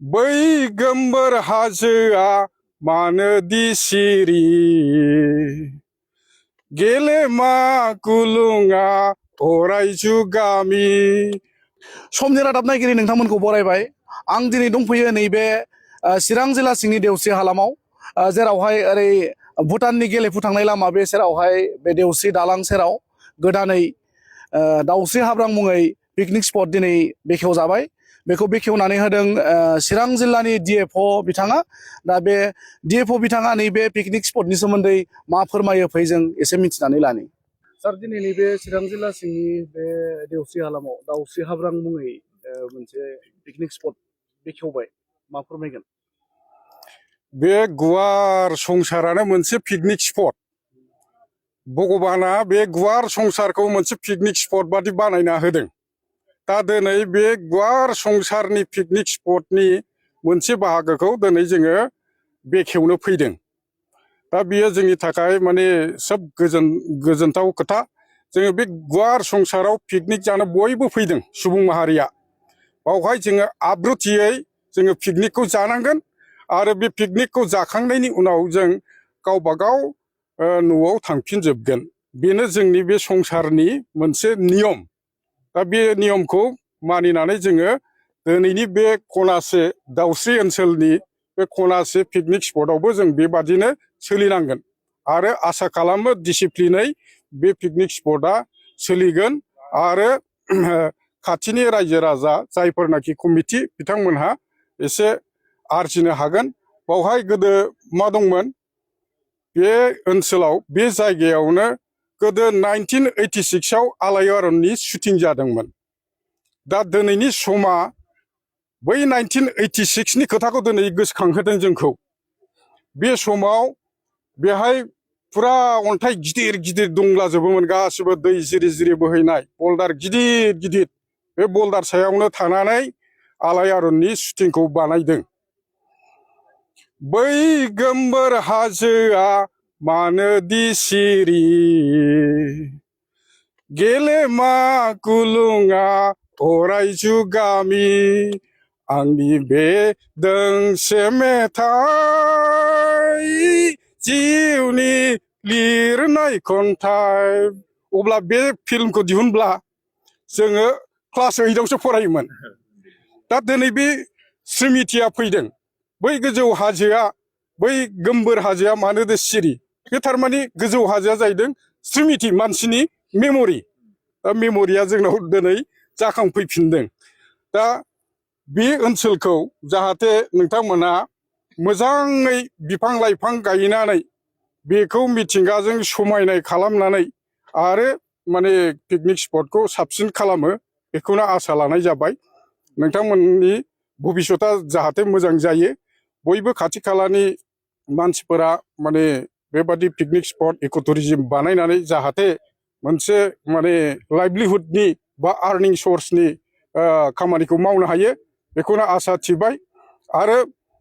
बै गोमबोर हाजोआ मानोदि सिरि गेलेमा गुलुङा अरायजु गामि। समनि रादाब नायगिरि नोंथांमोनखौ बरायबाय। आं दिनै दंफैयो नैबे चिरां जिल्ला सिंनि देवसि हालामाव, जेरावहाय ओरै भुटाननि गेलेफु थांनाय लामा बे सेरावहाय बे देवसि दालां सेराव गोदानै दाउस्रि हाब्रां मुङै पिकनिक स्पट दिनै बेखेवजाबाय। बेखौ बेखेवनानै होदों चिरां जिल्लानि डिएफअ बिथाङा। दा बे डिएफअ बिथाङा नैबे पिकनिक स्पटनि सोमोन्दै मा फोरमायो फै जों एसे मिथिनानै लानि। सार, दिनै नैबे चिरां जिल्ला सिंनि बे देवसि हालामाव दाउस्रि हाब्रां मुङै मोनसे पिकनिक स्पट बेखेवबाय, मा फोरमायगोन? बे गुवार संसारानो मोनसे पिकनिक स्पट। भगबाना बे गुवार संसारखौ मोनसे पिकनिक स्पट बादि बानायना होदों। दा दिनै बे गुवार संसारनि पिकनिक स्पटनि मोनसे बाहागोखौ दिनै जोङो बेखेवनो फैदों। दा बियो जोंनि थाखाय माने सोब गोजोनथाव खोथा। जोङो बे गुवार संसाराव पिकनिक जानो बयबो फैदों सुबुं माहारिया। बावहाय जोङो आब्रुथियै जोङो पिकनिकखौ जानांगोन आरो बे पिकनिकखौ जाखांनायनि उनाव जों गावबागाव न'आव थांफिनजोबगोन। बेनो जोंनि बे संसारनि मोनसे नियम। दा बे नियमखौ मानिनानै जोङो दिनैनि बे खनासे दाउस्रि ओनसोलनि बे खनासे पिकनिक स्पटआवबो जों बेबादिनो सोलिनांगोन आरो आसा खालामो डिसिप्लिनै बे पिकनिक स्पटआ सोलिगोन आरो खाथिनि रायजो राजा जायफोरनाखि कमिटि बिथांमोनहा एसे आरजिनो हागोन। बावहाय गोदो मा दंमोन, बे ओनसोलाव बे जायगायावनो गोदो 1986आव आलायारननि शुटिं जादोंमोन। दा दिनैनि समा बै 1986नि खोथाखौ दिनै गोसोखांहोदों जोंखौ। बे समाव बेहाय फुरा अन्थाइ गिदिर गिदिर दंलाजोबोमोन, गासिबो दै जिरि जिरि बोहैनाय बल्दार गिदिर गिदिर। बे बल्दार सायावनो थानानै आलायारननि शुटिंखौ बानायदों। बै गोमबोर हाजोआ मानोदि सिरि गेलेमा गुलुङा अरायजु गामि आंनि बे दोंसे मेथाइ जिउनि लिरनाय खन्थाइ। अब्ला बे फिल्मखौ दिहुनब्ला जोङो क्लास 8आवसो फरायोमोन। दा दिनै बे स्रिमिथिया फैदों। बै गोजौ हाजोआ, बै गोमबोर हाजोआ मानोदि सिरि, बे थारमाने गोजौ हाजोआ जाहैदों स्रिमिथि, मानसिनि मेम'रि। दा मेम'रिया जोंनाव दिनै जाखांफैफिनदों। दा बे ओनसोलखौ जाहाथे नोंथांमोना मोजाङै बिफां लाइफां गायनानै बेखौ मिथिंगाजों समायनाय खालामनानै आरो माने पिकनिक स्पटखौ साबसिन खालामो, बेखौनो आसा लानाय जाबाय। नोंथांमोननि भबिष्यता जाहाथे मोजां जायो। बयबो खाथि खालानि मानसिफोरा माने बेबादि पिकनिक स्पट इक' टुरिजिम बानायनानै जाहाथे मोनसे माने लाइभलिहुडनि बा आर्निं सर्सनि खामानिखौ मावनो हायो, बेखौनो आसा थिबाय। आरो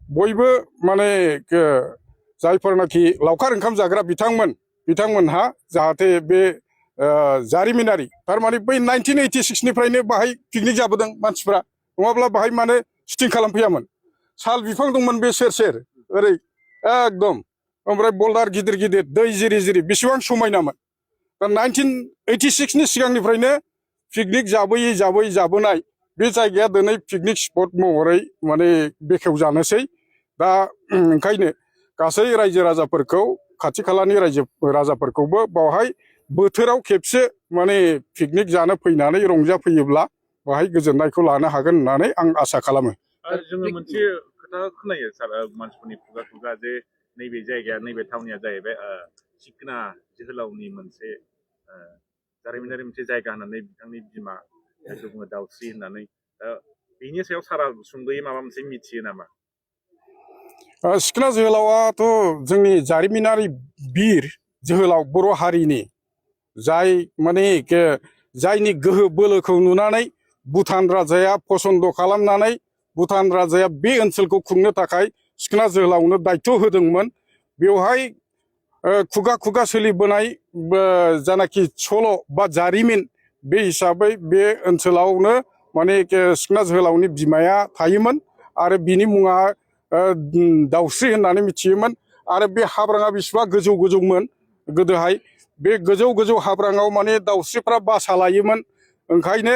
बयबो माने जायफोरनाखि लावखार ओंखाम जाग्रा बिथांमोनहा जाहाथे बे जारिमिनारि, थारमाने बै 1986निफ्रायनो बाहाय पिकनिक जाबोदों मानसिफ्रा, नङाब्ला बाहाय मानो शुटिं खालामफैयामोन। साल बिफां दंमोन बे सेर सेर ओरै एकदम, ओमफ्राय बल्दार गिदिर गिदिर, दै जिरि जिरि, बेसेबां समायनामोन। दा 1986नि सिगांनिफ्रायनो पिकनिक जाबोयै जाबोनाय बे जायगाया दिनै पिकनिक स्पट महरै माने बेखेवजानोसै। दा ओंखायनो गासै रायजो राजाफोरखौ, खाथि खालानि रायजो राजाफोरखौबो बावहाय बोथोराव खेबसे माने पिकनिक जानो फैनानै रंजाफैयोब्ला बाहाय गोजोननायखौ लानो हागोन होननानै आं आसा खालामो। जोङो मोनसे खोथा खोनायो सार, मानसिफोरनि खुगा खुगा, जे नैबे जायगाया, नैबे थावनिया जाहैबाय सिखोना जोहोलावनि मोनसे जारिमिनारि मोनसे जायगा होननानै बिथांनि बिमा जायखौ बुङो दाउस्रि होननानै। बेनि सायाव सारा सुंद'यै माबा मोनसे मिथियो नामा? सिखोना जोहोलावाथ' जोंनि जारिमिनारि बिर जोहोलाव बर' हारिनि, जाय माने जायनि गोहो बोलोखौ नुनानै भुटान राजाया फसन्द खालामनानै भुटान राजाया बे ओनसोलखौ खुंनो थाखाय सिखोना जोहोलावनो दायथ' होदोंमोन। बेवहाय खुगा खुगा सोलिबोनाय जानाखि सल' बा जारिमिन, बे हिसाबै बे ओनसोलावनो माने सिखोना जोहोलावनि बिमाया थायोमोन आरो बिनि मुङा दाउस्रि होननानै मिथियोमोन आरो बे हाब्राङा बेसेबा गोजौ गोजौमोन गोदोहाय बे गोजौ गोजौ हाब्राङाव माने दाउस्रिफ्रा बासा लायोमोन ओंखायनो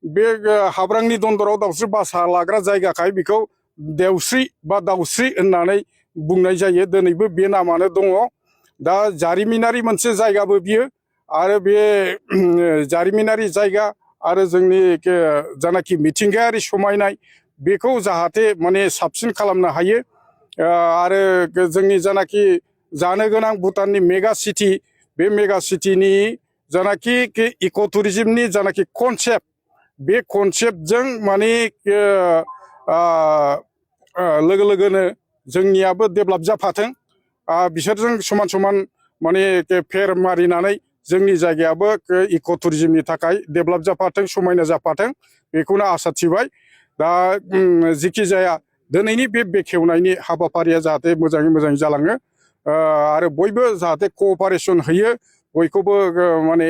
बे हाब्रांनि दन्दराव दाउस्रि बासा लाग्रा जायगाखाय बेखौ देवस्रि बा दाउस्रि होननानै बुंनाय जायो दिनैबो बे नामानो दङ दा जारिमिनारि मोनसे जायगाबो बियो आरो बे जारिमिनारि जायगा आरो जोंनि जानाखि मिथिंगायारि समायनाय बेखौ जाहाथे माने साबसिन खालामनो हायो आरो जोंनि जानाखि जानो गोनां भुटाननि मेगा सिटि बे मेगा सिटिनि जानाखि इक' टुरिजिमनि जानाखि कनसेप्ट बे कनसेप्टजों माने लोगो लोगोनो जोंनियाबो डेभेलप जाफाथों बिसोरजों समान समान माने फेर मारिनानै जोंनि जायगायाबो इक' टुरिजिमनि थाखाय डेभेलप जाफाथों समायना जाफाथों बेखौनो आसा थिबाय दा जिखि जाया दिनैनि बे बेखेवनायनि हाबाफारिया जाहाथे मोजाङै मोजां जालाङो आरो बयबो जाहाथे कअपारेसन होयो बयखौबो माने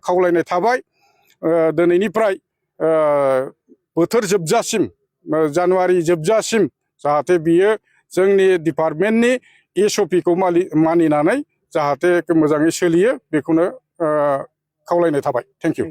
खावलायनाय थाबाय दिनैनिफ्राय बोथोर जोबजासिम जानुवारि जोबजासिम जाहाथे बियो जोंनि डिपार्टमेन्टनि SOPखौ मानिनानै जाहाथे मोजाङै सोलियो बेखौनो खावलायनाय थाबाय थेंक इउ